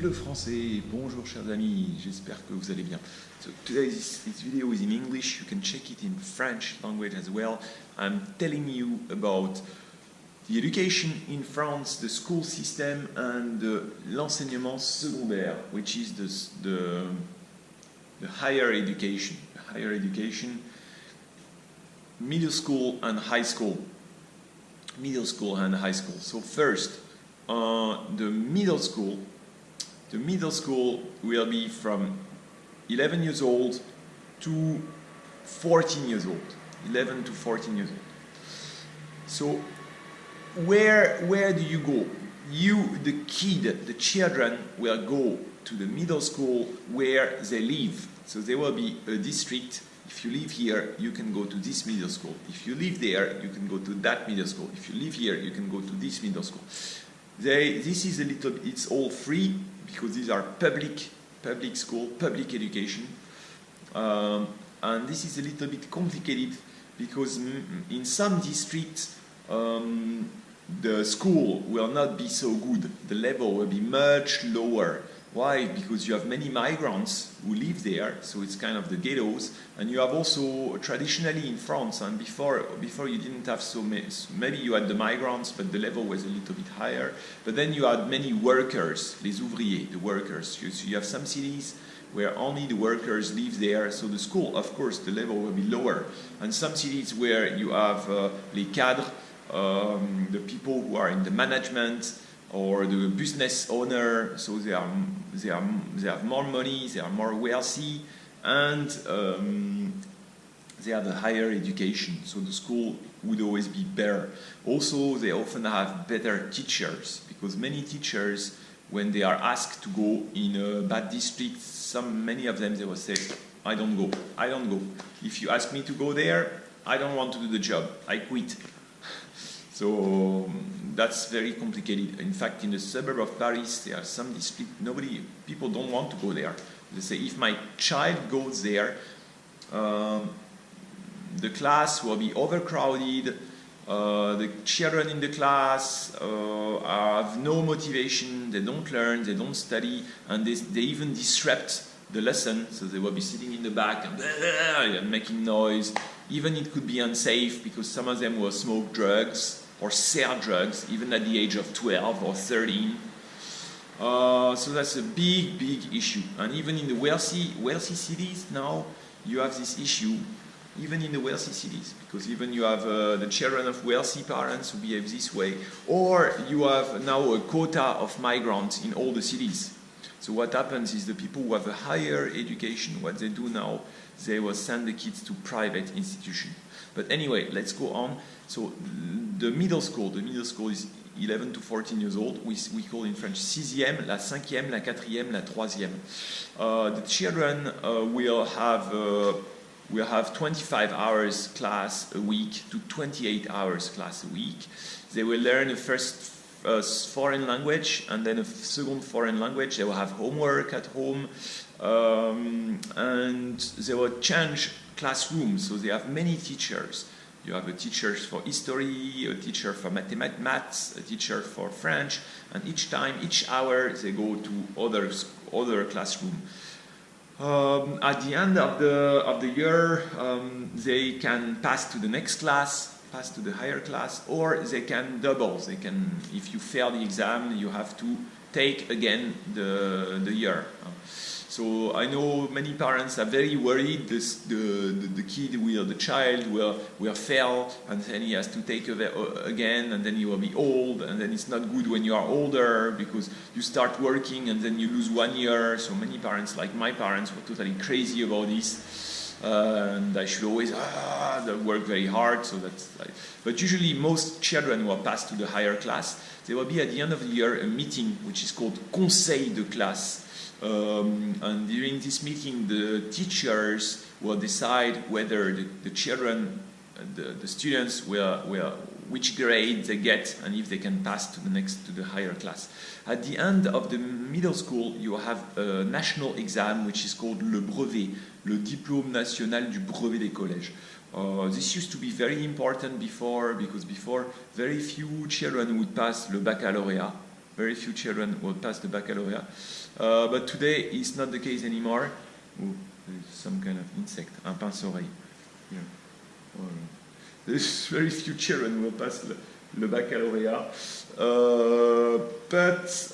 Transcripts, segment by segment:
Vive le français! Bonjour chers amis, j'espère que vous allez bien. So today this video is in English, you can check it in French language as well. I'm telling you about the education in France, the school system and l'enseignement secondaire, which is the higher education. Higher education, middle school and high school. Middle school and high school. So first, the middle school will be from 11 years old to 14 years old. 11 to 14 years old. So where do you go? The children will go to the middle school where they live. So there will be a district. If you live here, you can go to this middle school. If you live there, you can go to that middle school. If you live here, you can go to this middle school. This is it's all free because these are public school, public education. And this is a little bit complicated because in some districts, the school will not be so good. The level will be much lower. Why? Because you have many migrants who live there, so it's kind of the ghettos, and you have also traditionally in France, and before you didn't have so many, maybe you had the migrants, but the level was a little bit higher, but then you had many workers, les ouvriers, the workers. So you have some cities where only the workers live there, so the school, of course, the level will be lower, and some cities where you have les cadres, the people who are in the management, or the business owner, so they have more money, they are more wealthy, and they have a higher education, so the school would always be better. Also, they often have better teachers, because many teachers, when they are asked to go in a bad district, many of them, they will say, I don't go. If you ask me to go there, I don't want to do the job, I quit. So that's very complicated. In fact, in the suburb of Paris, there are some districts, people don't want to go there. They say, if my child goes there, the class will be overcrowded, the children in the class have no motivation, they don't learn, they don't study, and they even disrupt the lesson, so they will be sitting in the back and making noise. Even it could be unsafe because some of them will smoke drugs or sell drugs, even at the age of 12 or 13. So that's a big issue. And even in the wealthy cities now, you have this issue, even in the wealthy cities, because even you have the children of wealthy parents who behave this way, or you have now a quota of migrants in all the cities. So what happens is the people who have a higher education, what they do now, they will send the kids to private institutions. But anyway, let's go on. So the middle school is 11 to 14 years old. We call in French sixième, la cinquième, la quatrième, la troisième. The children will have 25 hours class a week to 28 hours class a week. They will learn a first foreign language and then a second foreign language. They will have homework at home, and they will change classrooms. So they have many teachers. You have a teacher for history, a teacher for maths, a teacher for French, and each hour they go to other classroom. At the end of the year, they can pass to the next class, pass to the higher class, or they can double. If you fail the exam, you have to take again the year. So I know many parents are very worried the child will fail, and then he has to take again, and then he will be old, and then it's not good when you are older because you start working and then you lose 1 year. So many parents, like my parents, were totally crazy about this. And I should always work very hard. So but usually most children who are passed to the higher class, there will be at the end of the year a meeting which is called Conseil de classe. And during this meeting, the teachers will decide whether the children, the students which grade they get, and if they can pass to the higher class. At the end of the middle school, you have a national exam which is called le brevet, le diplôme national du brevet des collèges. This used to be very important because before very few children would pass le baccalauréat. Very few children will pass the baccalaureate. But today it's not the case anymore. Oh, there's some kind of insect, un pince-oreille. Here. Oh, there's very few children who will pass le baccalaureate. But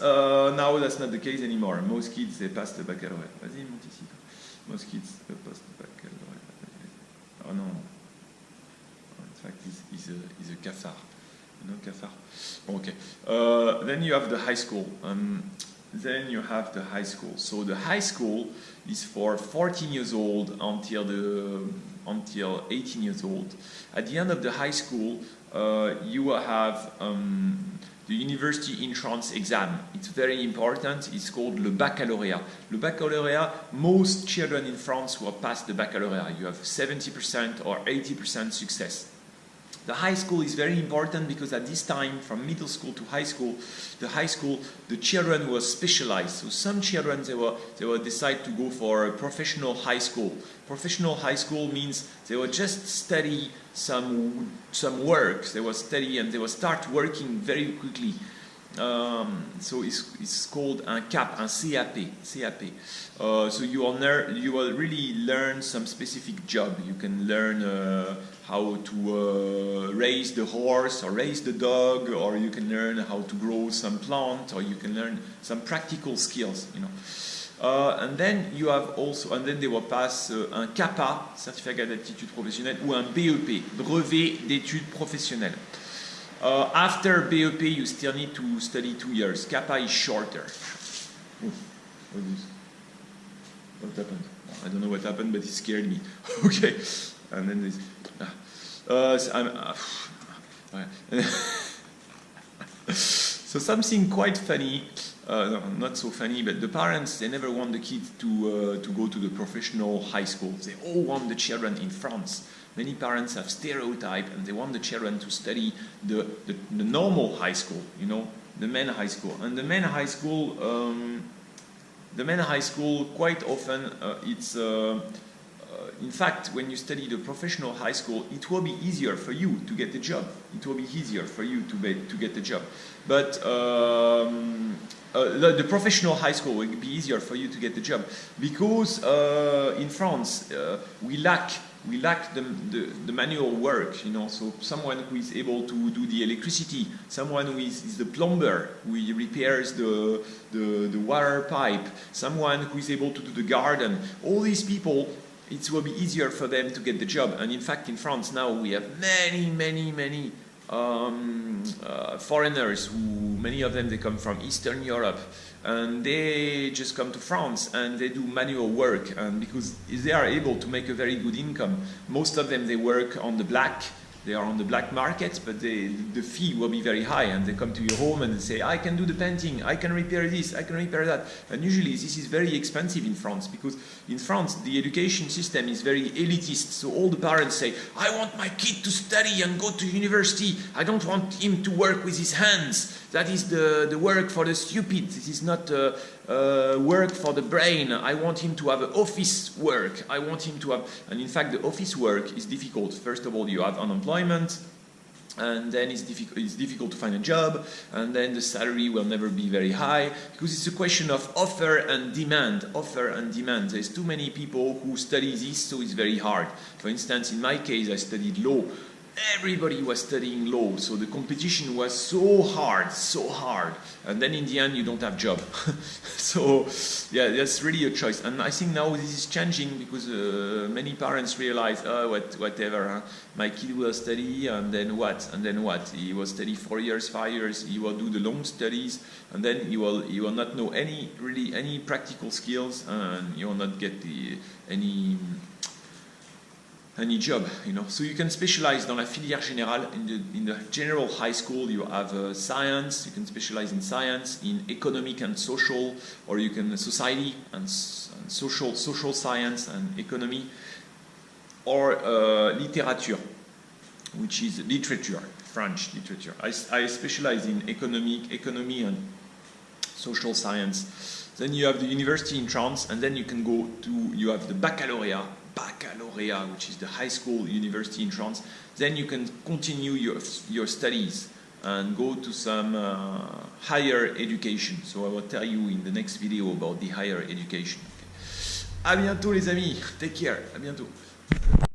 now that's not the case anymore. Most kids, they pass the baccalaureate. Vas-y, monte ici. Most kids pass the baccalaureate. Oh non. In fact, he's a cafard. You know cafard? Okay. Then you have the high school. So the high school is for 14 years old until 18 years old. At the end of the high school, you have the university entrance exam. It's very important. It's called le baccalauréat. Le baccalauréat, most children in France will pass the baccalauréat. You have 70% or 80% success. The high school is very important because at this time, from middle school to high school, the children were specialized. So some children, they will decide to go for a professional high school. Professional high school means they will just study some work. They will study and they will start working very quickly. So it's called un CAP, un CAP. So you will really learn some specific job. You can learn how to raise the horse or raise the dog, or you can learn how to grow some plant, or you can learn some practical skills. You know. And then you have also, and then they will pass un CAPA, certificat d'aptitude professionnelle, ou un BEP, brevet d'études professionnelles. After BEP, you still need to study 2 years. CAPA is shorter. What happened? I don't know what happened, but it scared me. Okay. And then this. So something quite funny. No, not so funny, but the parents, they never want the kids to go to the professional high school. They all want the children in France. Many parents have stereotype and they want the children to study the normal high school, you know, the men high school. And the men high school quite often it's in fact, when you study the professional high school, it will be easier for you to get a job. It will be easier for you to get a job. But the professional high school will be easier for you to get a job because in France we lack the manual work, you know. So someone who is able to do the electricity, someone who is the plumber, who repairs the water pipe, someone who is able to do the garden. All these people, it will be easier for them to get the job. And in fact, in France now we have many foreigners who, many of them, they come from Eastern Europe, and they just come to France and they do manual work, and because they are able to make a very good income. Most of them, they work on the black. They are on the black market, but the fee will be very high, and they come to your home and they say, I can do the painting, I can repair this, I can repair that. And usually this is very expensive in France, because in France the education system is very elitist. So all the parents say, I want my kid to study and go to university. I don't want him to work with his hands. That is the work for the stupid. This is not work for the brain. I want him to have office work. I want him to have, and in fact the office work is difficult. First of all, you have unemployment, and then it's difficult to find a job, and then the salary will never be very high, because it's a question of offer and demand. Offer and demand. There's too many people who study this, so it's very hard. For instance, in my case, I studied law. Everybody was studying law, so the competition was so hard, and then in the end you don't have job. So yeah, that's really a choice. And I think now this is changing, because many parents realize, whatever, huh? My kid will study, and then what? And then what? He will study 4 years, 5 years. He will do the long studies, and then he will not know any practical skills, and he will not get any job, you know. So you can specialize dans la filière générale. In the general high school, you have science. You can specialize in science, in economic and social, or you can society and social science and economy, or literature, which is literature, French literature. I specialize in economy and social science. Then you have the university entrance, and then you can go to, you have the baccalaureate, which is the high school university entrance. Then you can continue your studies, and go to some higher education. So I will tell you in the next video about the higher education. À bientôt les amis, take care, à bientôt.